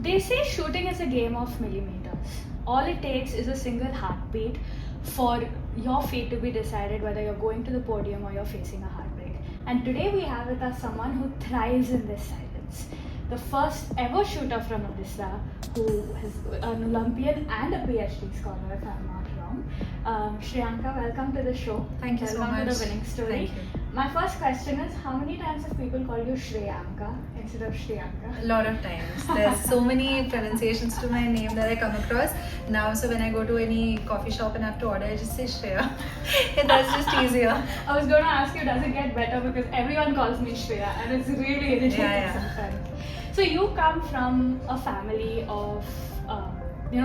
They say shooting is a game of millimeters. All it takes is a single heartbeat for your fate to be decided whether you're going to the podium or you're facing a heartbreak. And today we have with us someone who thrives in this silence. The first ever shooter from Odisha, who is an Olympian and a PhD scholar, if I'm not wrong. Shriyanka, welcome to the show. Thank you so much. Welcome to the winning story. Thank you. My first question is, how many times have people called you Shriyanka instead of Shriyanka? A lot of times. There's so many pronunciations to my name that I come across now. So when I go to any coffee shop and have to order, I just say Shreya. And that's just easier. I was going to ask you, does it get better? Because everyone calls me Shreya and it's really irritating sometimes. So you come from a family of,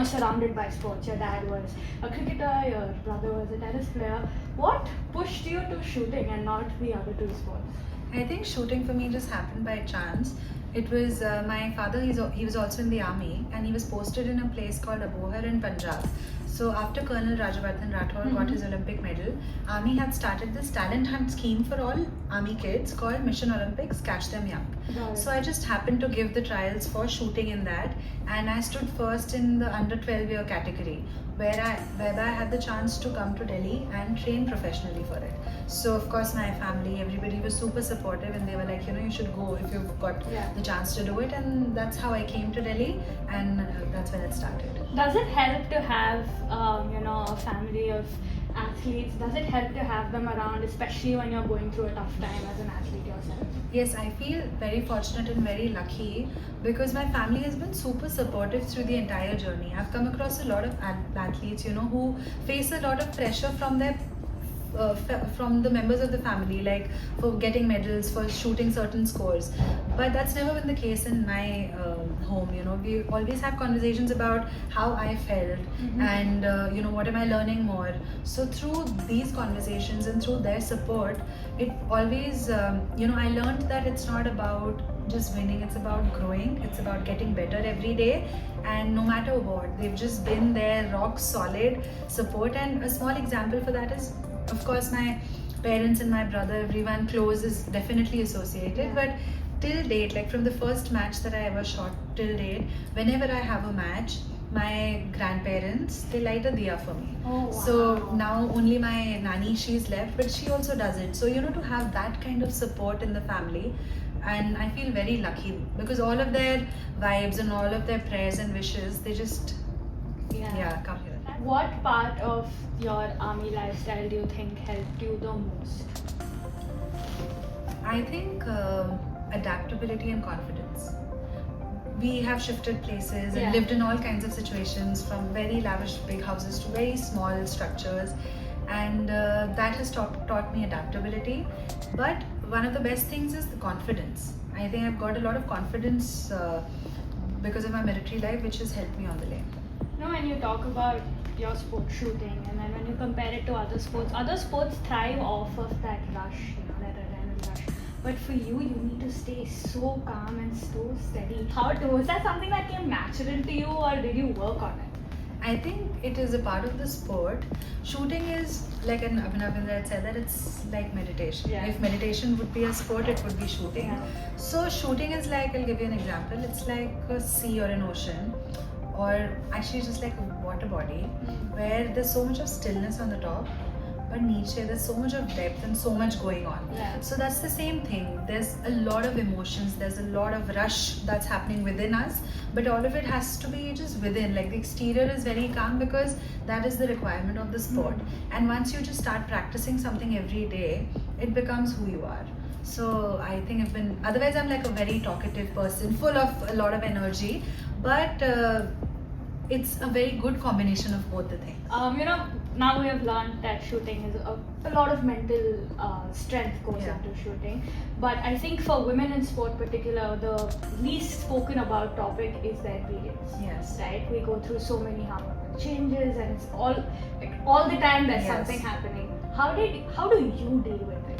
surrounded by sports. Your dad was a cricketer, your brother was a tennis player. What pushed you to shooting and not the other two sports? I think shooting for me just happened by chance. It was my father, he was also in the army and he was posted in a place called Abohar in Punjab. So after Colonel Rajavardhan Rathore got his Olympic medal, Army had started this talent hunt scheme for all Army kids called Mission Olympics Catch Them Young. So I just happened to give the trials for shooting in that, and I stood first in the under 12 year category whereby I had the chance to come to Delhi and train professionally for it. So of course my family, everybody was super supportive and they were like, you should go if you've got the chance to do it, and that's how I came to Delhi, and that's when it started. Does it help to have a family of athletes? Does it help to have them around, especially when you're going through a tough time as an athlete yourself? Yes, I feel very fortunate and very lucky because my family has been super supportive through the entire journey. I've come across a lot of athletes, who face a lot of pressure from their from the members of the family, like for getting medals, for shooting certain scores. But that's never been the case in my home. We always have conversations about how I felt and what am I learning more. So through these conversations and through their support, it always I learned that it's not about just winning, it's about growing, it's about getting better every day. And no matter what, they've just been there, rock solid support. And a small example for that is, of course, my parents and my brother, everyone close is definitely associated, but till date, like from the first match that I ever shot till date, whenever I have a match, my grandparents, they light a diya for me. Oh, wow. So now only my nanny, she's left, but she also does it. So to have that kind of support in the family, and I feel very lucky because all of their vibes and all of their prayers and wishes, they just come here. What part of your army lifestyle do you think helped you the most? I think adaptability and confidence. We have shifted places and lived in all kinds of situations, from very lavish big houses to very small structures, and that has taught me adaptability. But one of the best things is the confidence. I think I've got a lot of confidence because of my military life, which has helped me on the lane. When you talk about your sport, shooting, and then when you compare it to other sports thrive off of that rush, that adrenaline rush. But for you need to stay so calm and so steady. Was that something that came natural to you, or did you work on it? I think it is a part of the sport. Shooting is like an Abhinav had said that it's like meditation. If meditation would be a sport, it would be shooting. So shooting is like, I'll give you an example. It's like a sea or an ocean, or actually just like a water body where there's so much of stillness on the top, but niche there's so much of depth and so much going on. So that's the same thing. There's a lot of emotions, there's a lot of rush that's happening within us, but all of it has to be just within. Like the exterior is very calm because that is the requirement of the sport. And once you just start practicing something every day, it becomes who you are. So I think otherwise I'm like a very talkative person, full of a lot of energy, but it's a very good combination of both the things. Now we have learned that shooting is a lot of mental strength goes into shooting. But I think for women in sport particular, the least spoken about topic is their periods. Yes. Right? We go through so many hormonal changes and it's all the time there's something happening. How do you deal with it?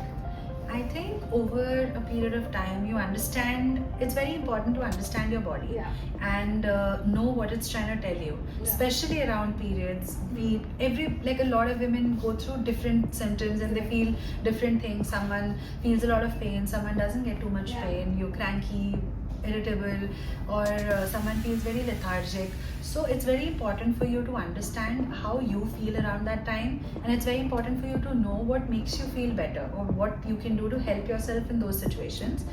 I think over a period of time you understand, it's very important to understand your body and know what it's trying to tell you, especially around periods. A lot of women go through different symptoms and they feel different things. Someone feels a lot of pain, someone doesn't get too much pain, you're cranky, irritable, or someone feels very lethargic. So it's very important for you to understand how you feel around that time, and it's very important for you to know what makes you feel better or what you can do to help yourself in those situations.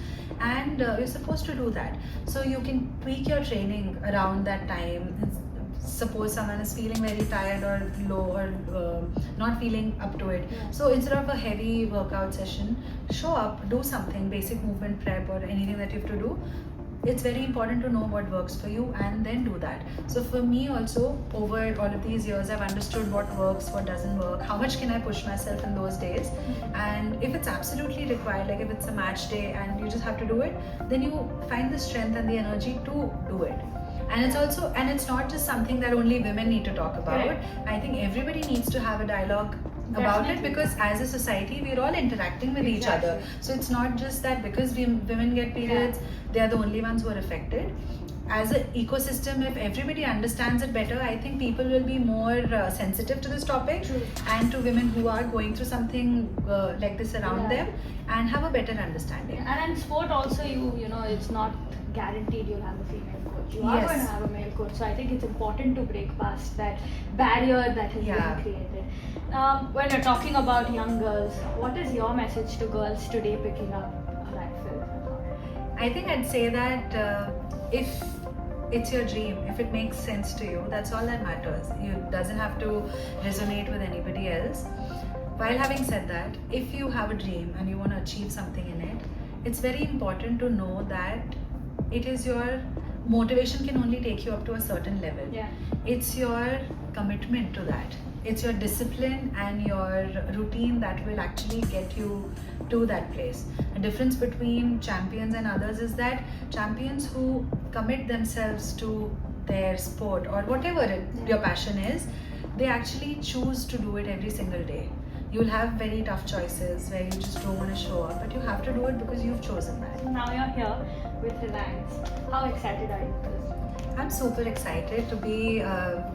And you're supposed to do that. So you can tweak your training around that time. Suppose someone is feeling very tired or low, or not feeling up to it, so instead of a heavy workout session, show up, do something basic movement prep or anything that you have to do. It's very important to know what works for you and then do that. So for me also, over all of these years, I've understood what works, what doesn't work, how much can I push myself in those days. And if it's absolutely required, like if it's a match day and you just have to do it, then you find the strength and the energy to do it. And it's also, and it's not just something that only women need to talk about. Correct. I think everybody needs to have a dialogue about it, Definitely. because as a society we're all interacting with each other. Exactly. So it's not just that because women get periods, they are the only ones who are affected. As an ecosystem, if everybody understands it better, I think people will be more sensitive to this topic. True. And to women who are going through something like this around Yeah. them, and have a better understanding. And in sport also, you know, it's not guaranteed you'll have a female coach. You are Yes. going to have a male coach. So I think it's important to break past that barrier that has Yeah. been created. When you're talking about young girls, what is your message to girls today picking up a rifle? I think I'd say that if it's your dream, if it makes sense to you, that's all that matters. It doesn't have to resonate with anybody else. While having said that, if you have a dream and you want to achieve something in it, it's very important to know that it is your motivation can only take you up to a certain level. Yeah. It's your commitment to that. It's your discipline and your routine that will actually get you to that place. The difference between champions and others is that champions who commit themselves to their sport or whatever your passion is, they actually choose to do it every single day. You'll have very tough choices where you just don't want to show up, but you have to do it because you've chosen that. Now you're here with Reliance. How excited are you for this? I'm super excited to be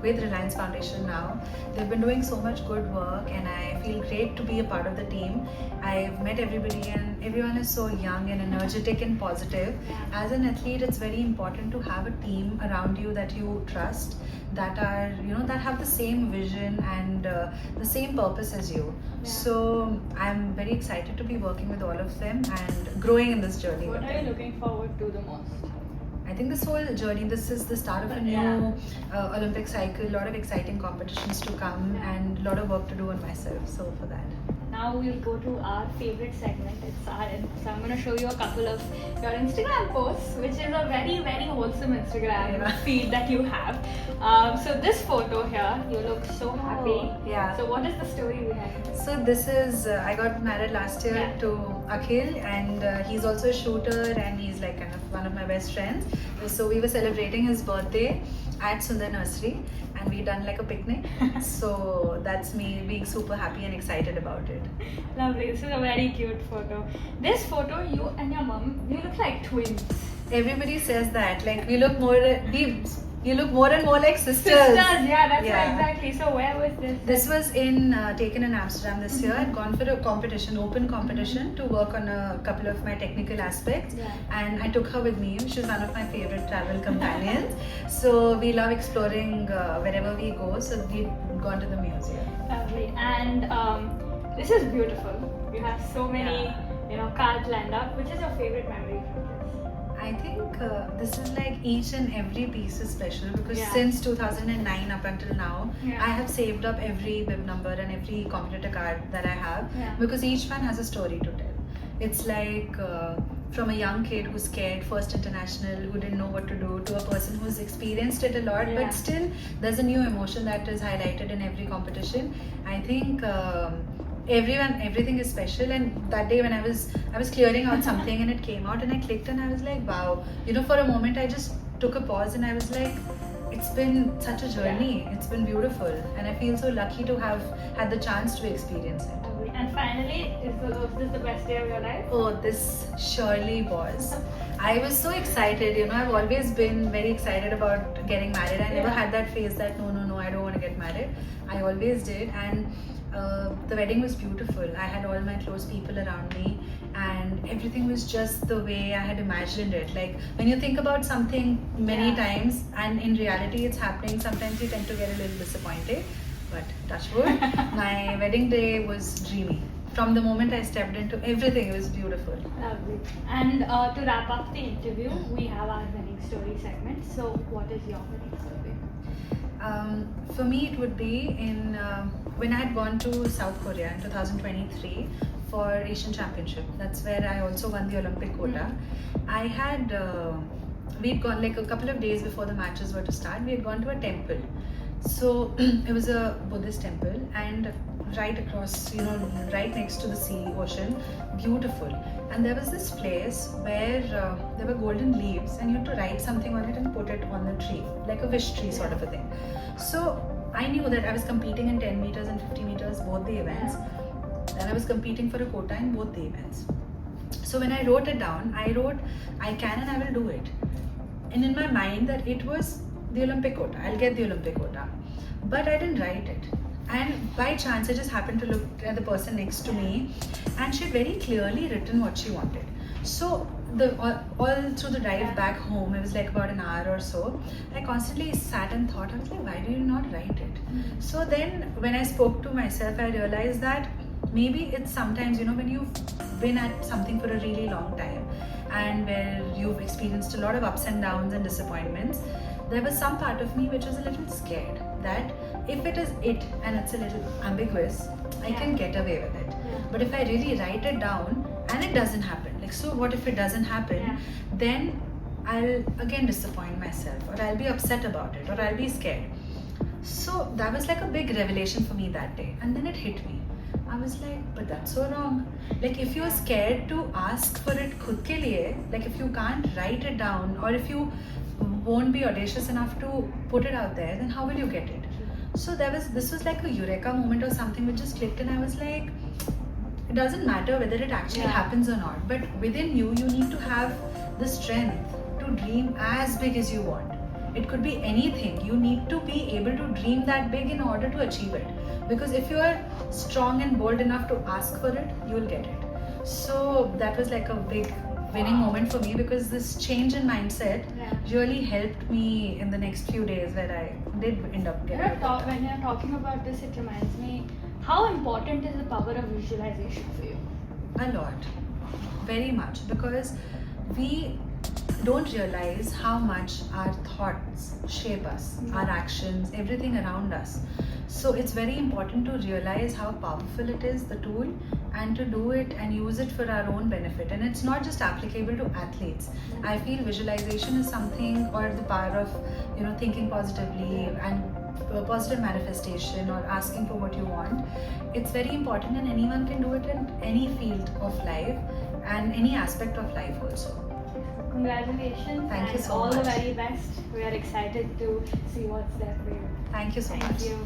with Reliance Foundation now. They've been doing so much good work, and I feel great to be a part of the team. I've met everybody, and everyone is so young and energetic and positive. As an athlete, it's very important to have a team around you that you trust, that are, that have the same vision and the same purpose as you. Yeah. So I'm very excited to be working with all of them and growing in this journey. What with are you them. looking forward to the most? I think this whole journey, this is the start of a new Olympic cycle, a lot of exciting competitions to come, and a lot of work to do on myself. So for that. Now we'll go to our favorite segment. It's our, so I'm going to show you a couple of your Instagram posts, which is a very, very wholesome Instagram feed that you have. So this photo here, you look so happy. Yeah. So what is the story behind it? So this is, I got married last year to Akhil, and he's also a shooter, and he's like kind of one of my best friends. So we were celebrating his birthday at Sundar Nursery, and we done like a picnic. So that's me being super happy and excited about it. Lovely. This is a very cute photo. This photo, you and your mom, you look like twins. Everybody says that, like you look you look more and more like sisters. Sisters, yeah, that's Yeah. right, exactly. So where was this? This was taken in Amsterdam this year. I'd gone for a competition, open competition, to work on a couple of my technical aspects. Yeah. And I took her with me. She's one of my favorite travel companions. So we love exploring wherever we go. So we've gone to the museum. Lovely. And this is beautiful. You have so many, cards lined up. Which is your favorite memory from this? I think this is like each and every piece is special, because Yeah. since 2009 up until now, Yeah. I have saved up every bib number and every competitor card that I have, Yeah. because each one has a story to tell. It's like from a young kid who's scared, first international, who didn't know what to do, to a person who's experienced it a lot, Yeah. but still there's a new emotion that is highlighted in every competition. I think everything is special, and that day when I was clearing out something and it came out and I clicked and I was like, wow, for a moment I just took a pause and I was like, it's been such a journey. It's been beautiful, and I feel so lucky to have had the chance to experience it. Lovely. And finally, was this the best day of your life? Oh, this surely was. I was so excited, I've always been very excited about getting married. I never Yeah. had that phase that no, I don't want to get married. I always did, and The wedding was beautiful. I had all my close people around me, and everything was just the way I had imagined it. Like when you think about something many Yeah. times, and in reality it's happening, sometimes you tend to get a little disappointed. But touch wood, my wedding day was dreamy. From the moment I stepped into everything, it was beautiful. Lovely. And to wrap up the interview, we have our wedding story segment. So, what is your wedding story? For me, it would be in when I had gone to South Korea in 2023 for Asian Championship. That's where I also won the Olympic quota. I had we'd gone like a couple of days before the matches were to start. We had gone to a temple. So it was a Buddhist temple, and right across, right next to the sea, ocean, beautiful. And there was this place where there were golden leaves, and you had to write something on it and put it on the tree, like a wish tree sort of a thing. So I knew that I was competing in 10 meters and 50 meters, both the events, and I was competing for a quota in both the events. So when I wrote it down, I wrote, I can and I will do it. And in my mind that it was the Olympic quota, I'll get the Olympic quota. But I didn't write it. And by chance, I just happened to look at the person next to me, and she had very clearly written what she wanted. So all through the drive back home, it was like about an hour or so, I constantly sat and thought, I was like, why do you not write it? So then when I spoke to myself, I realized that maybe it's sometimes, when you've been at something for a really long time, and where you've experienced a lot of ups and downs and disappointments, there was some part of me which was a little scared that if it is it and it's a little ambiguous, I can get away with it. But if I really write it down and it doesn't happen, like, so what if it doesn't happen? Then I'll again disappoint myself, or I'll be upset about it, or I'll be scared. So that was like a big revelation for me that day, and then it hit me. I was like, but that's so wrong. Like, if you're scared to ask for it khud ke liye, like if you can't write it down, or if you won't be audacious enough to put it out there, then how will you get it? So this was like a eureka moment or something which just clicked, and I was like, it doesn't matter whether it actually happens or not, but within you need to have the strength to dream as big as you want. It could be anything. You need to be able to dream that big in order to achieve it. Because if you are strong and bold enough to ask for it, you will get it. So that was like a big winning moment for me, because this change in mindset really helped me in the next few days, where I did end up getting it. When you're talking about this, it reminds me, how important is the power of visualization for you? A lot. Very much. Because we don't realize how much our thoughts shape us, our actions, everything around us. So it's very important to realize how powerful it is, the tool, and to do it and use it for our own benefit. And it's not just applicable to athletes. I feel visualization is something, or the power of thinking positively and positive manifestation, or asking for what you want. It's very important, and anyone can do it in any field of life and any aspect of life also. Congratulations. Thank you so much. All the much. very best. We are excited to see what's there for you. Thank you so much. Thank you.